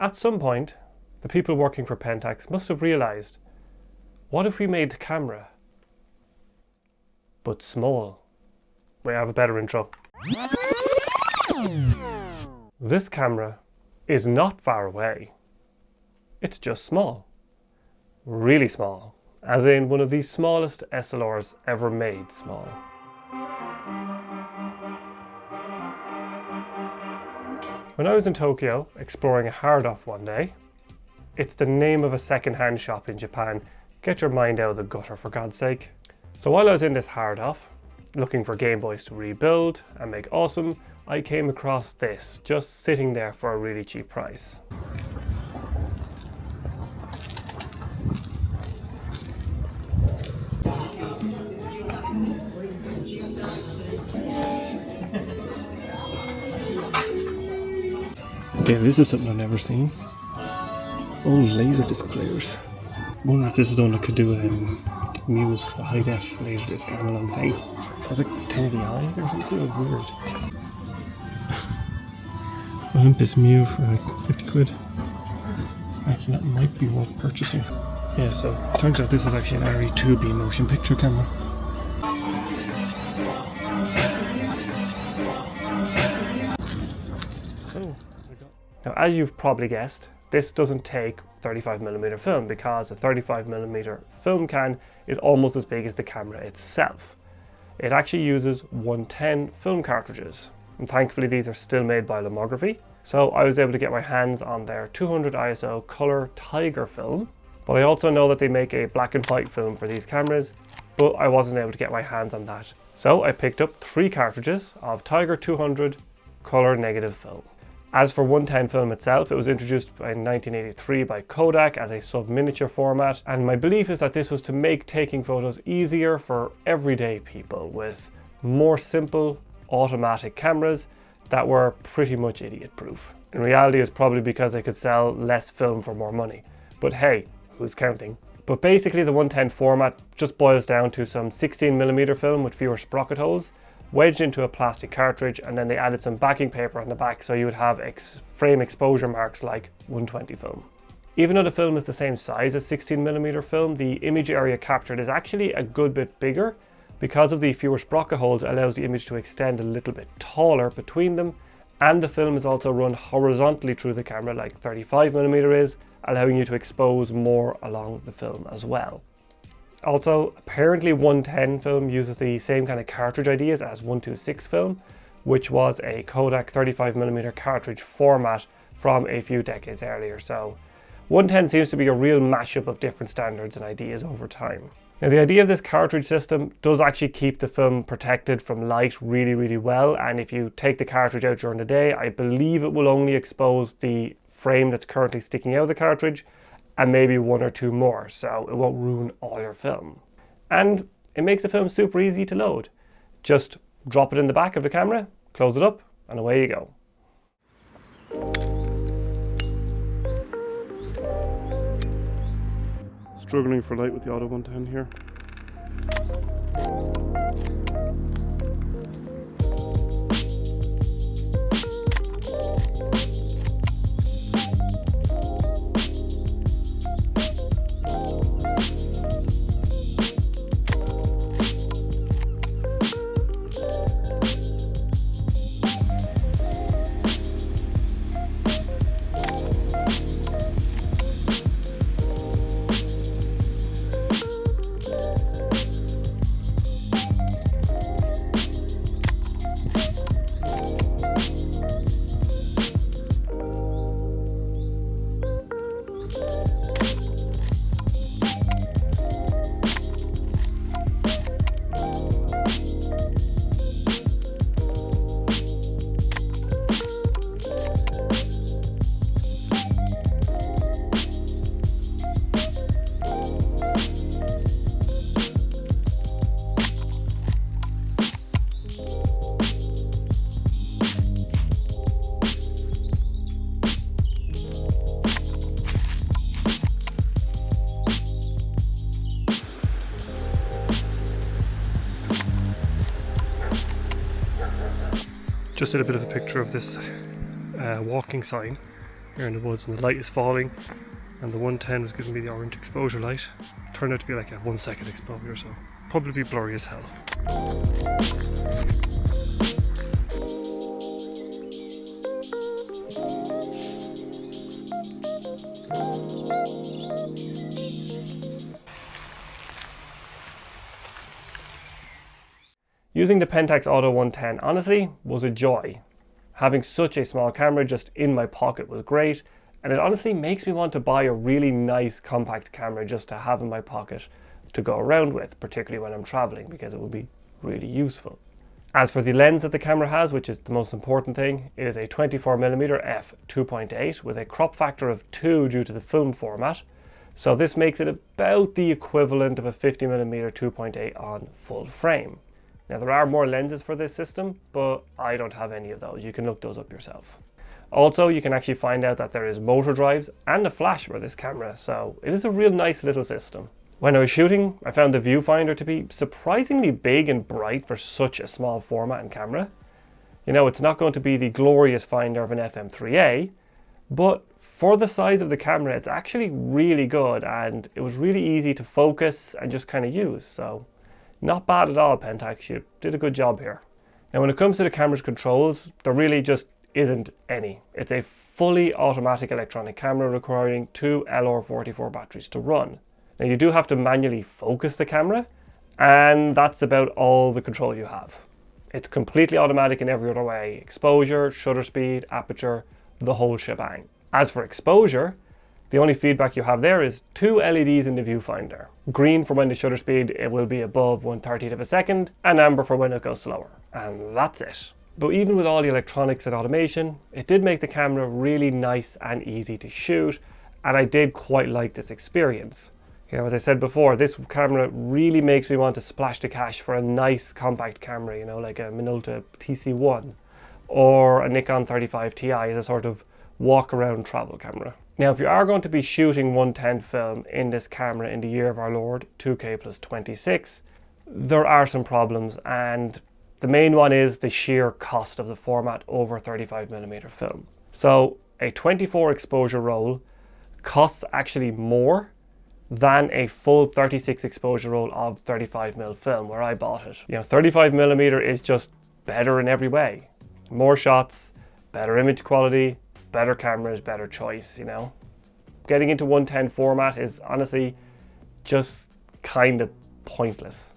At some point, the people working for Pentax must have realised, what if we made the camera, but small? We have a better intro. This camera is not far away. It's just small. Really small. As in one of the smallest SLRs ever made small. When I was in Tokyo exploring a hard-off one day, it's the name of a second-hand shop in Japan. Get your mind out of the gutter, for God's sake. So while I was in this hard-off, looking for Game Boys to rebuild and make awesome, I came across this, just sitting there for a really cheap price. Okay, this is something I've never seen. Old Laserdisc players. I wonder if this is the one that could do Muse, the high-def Laserdisc analog thing. It was like 1080i or something, it was weird. Olympus Mew for like 50 quid. Actually, that might be worth purchasing. Yeah, so it turns out this is actually an RE2B motion picture camera. Now, as you've probably guessed, this doesn't take 35mm film because a 35mm film can is almost as big as the camera itself. It actually uses 110 film cartridges, and thankfully these are still made by Lomography. So I was able to get my hands on their 200 ISO color Tiger film, but I also know that they make a black and white film for these cameras, but I wasn't able to get my hands on that. So I picked up 3 cartridges of Tiger 200 color negative film. As for 110 film itself, it was introduced in 1983 by Kodak as a sub-miniature format, and my belief is that this was to make taking photos easier for everyday people with more simple automatic cameras that were pretty much idiot-proof. In reality, it's probably because they could sell less film for more money. But hey, who's counting? But basically the 110 format just boils down to some 16mm film with fewer sprocket holes, wedged into a plastic cartridge, and then they added some backing paper on the back so you would have frame exposure marks like 120 film. Even though the film is the same size as 16mm film, the image area captured is actually a good bit bigger because of the fewer sprocket holes. Allows the image to extend a little bit taller between them, and the film is also run horizontally through the camera like 35mm is, allowing you to expose more along the film as well. Also, apparently 110 film uses the same kind of cartridge ideas as 126 film, which was a Kodak 35mm cartridge format from a few decades earlier. So 110 seems to be a real mashup of different standards and ideas over time. Now, the idea of this cartridge system does actually keep the film protected from light really well, and if you take the cartridge out during the day, I believe it will only expose the frame that's currently sticking out of the cartridge and maybe 1 or 2 more, so it won't ruin all your film. And it makes the film super easy to load. Just drop it in the back of the camera, close it up, and away you go. Struggling for light with the Auto 110 here. Just did a bit of a picture of this walking sign here in the woods, and the light is falling, and the 110 was giving me the orange exposure light. It turned out to be like a 1 second exposure, so probably blurry as hell. Using the Pentax Auto 110 honestly was a joy. Having such a small camera just in my pocket was great, and it honestly makes me want to buy a really nice compact camera just to have in my pocket to go around with, particularly when I'm traveling, because it would be really useful. As for the lens that the camera has, which is the most important thing, it is a 24mm f2.8 with a crop factor of 2 due to the film format. So this makes it about the equivalent of a 50mm 2.8 on full frame. Now there are more lenses for this system, but I don't have any of those. You can look those up yourself. Also, you can actually find out that there is motor drives and a flash for this camera, so it is a real nice little system. When I was shooting, I found the viewfinder to be surprisingly big and bright for such a small format and camera. You know, it's not going to be the glorious finder of an FM3A, but for the size of the camera, it's actually really good, and it was really easy to focus and just kind of use, so not bad at all, Pentax. You did a good job here. Now, when it comes to the camera's controls, there really just isn't any. It's a fully automatic electronic camera requiring 2 LR44 batteries to run. Now, you do have to manually focus the camera, and that's about all the control you have. It's completely automatic in every other way: exposure, shutter speed, aperture, the whole shebang. As for exposure, the only feedback you have there is 2 LEDs in the viewfinder. Green for when the shutter speed it will be above 1/30th of a second, and amber for when it goes slower. And that's it. But even with all the electronics and automation, it did make the camera really nice and easy to shoot, and I did quite like this experience. You know, as I said before, this camera really makes me want to splash the cash for a nice compact camera, you know, like a Minolta TC1 or a Nikon 35 Ti as a sort of walk around travel camera. Now, if you are going to be shooting 110 film in this camera in the year of our Lord 2K+26, there are some problems, and the main one is the sheer cost of the format over 35mm film. So a 24 exposure roll costs actually more than a full 36 exposure roll of 35mm film where I bought it. You know, 35mm is just better in every way. More shots, better image quality, better cameras, better choice, you know. Getting into 110 format is honestly just kind of pointless.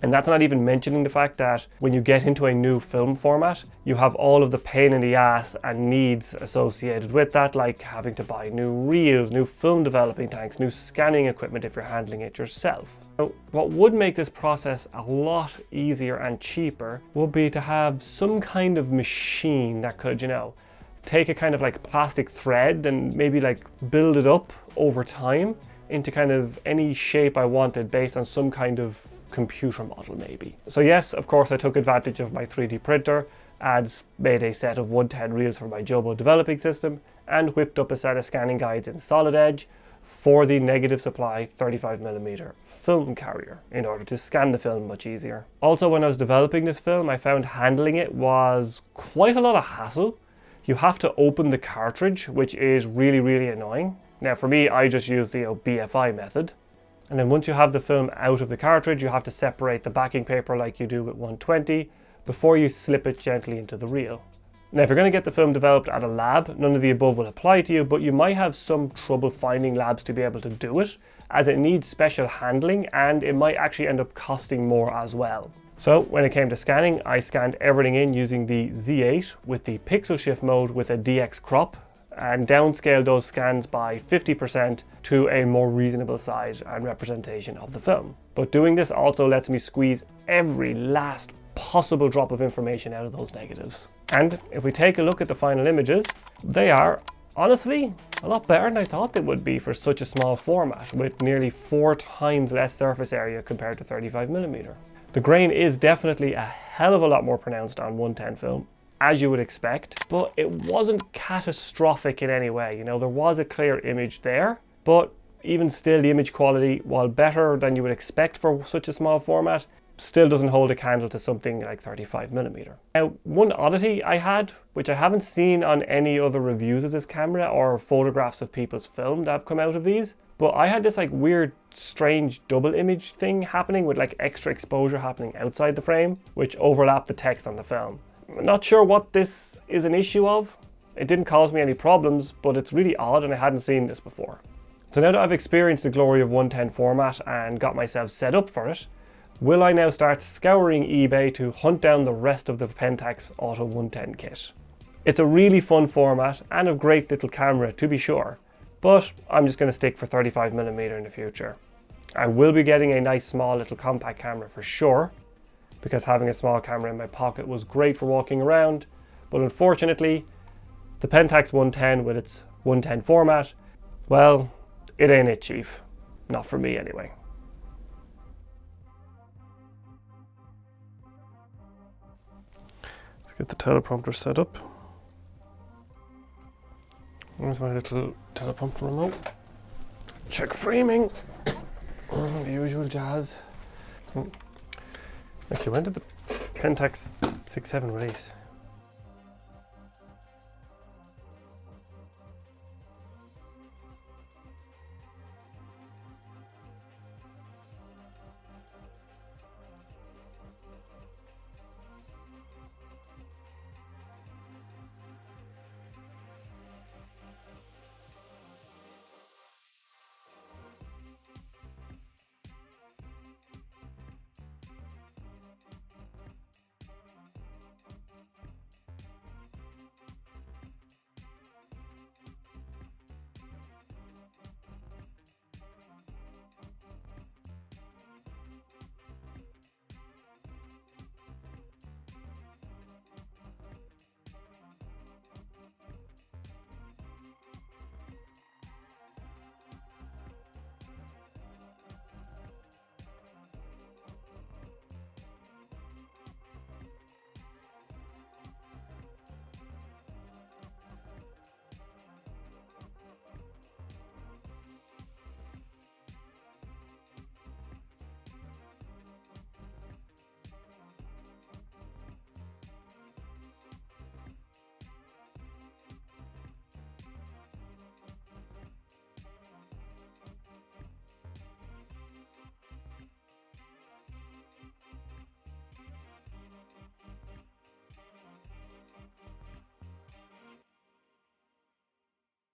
And that's not even mentioning the fact that when you get into a new film format, you have all of the pain in the ass and needs associated with that, like having to buy new reels, new film developing tanks, new scanning equipment if you're handling it yourself. So what would make this process a lot easier and cheaper would be to have some kind of machine that could, you know, take a kind of like plastic thread and maybe like build it up over time into kind of any shape I wanted based on some kind of computer model maybe. So yes, of course I took advantage of my 3D printer and made a set of 110 reels for my Jobo developing system and whipped up a set of scanning guides in Solid Edge for the negative supply 35mm film carrier in order to scan the film much easier. Also, when I was developing this film, I found handling it was quite a lot of hassle. You have to open the cartridge, which is really annoying. Now for me, I just use the BFI method. And then once you have the film out of the cartridge, you have to separate the backing paper like you do with 120 before you slip it gently into the reel. Now if you're going to get the film developed at a lab, none of the above will apply to you, but you might have some trouble finding labs to be able to do it, as it needs special handling and it might actually end up costing more as well. So when it came to scanning, I scanned everything in using the Z8 with the pixel shift mode with a DX crop and downscaled those scans by 50% to a more reasonable size and representation of the film. But doing this also lets me squeeze every last possible drop of information out of those negatives. And if we take a look at the final images, they are honestly a lot better than I thought they would be for such a small format with nearly 4 times less surface area compared to 35mm. The grain is definitely a hell of a lot more pronounced on 110 film, as you would expect, but it wasn't catastrophic in any way. You know, there was a clear image there, but even still the image quality, while better than you would expect for such a small format, still doesn't hold a candle to something like 35mm. Now, one oddity I had, which I haven't seen on any other reviews of this camera or photographs of people's film that have come out of these, but I had this like weird, strange double image thing happening with like extra exposure happening outside the frame, which overlapped the text on the film. I'm not sure what this is an issue of. It didn't cause me any problems, but it's really odd and I hadn't seen this before. So now that I've experienced the glory of 110 format and got myself set up for it, will I now start scouring eBay to hunt down the rest of the Pentax Auto 110 kit? It's a really fun format and a great little camera to be sure, but I'm just going to stick for 35mm in the future. I will be getting a nice small little compact camera for sure, because having a small camera in my pocket was great for walking around, but unfortunately the Pentax 110 with its 110 format, well, it ain't it, chief. Not for me anyway. Let's get the teleprompter set up. There's my little teleprompter remote. Check framing. The usual jazz. Actually, when did the Pentax 6.7 release?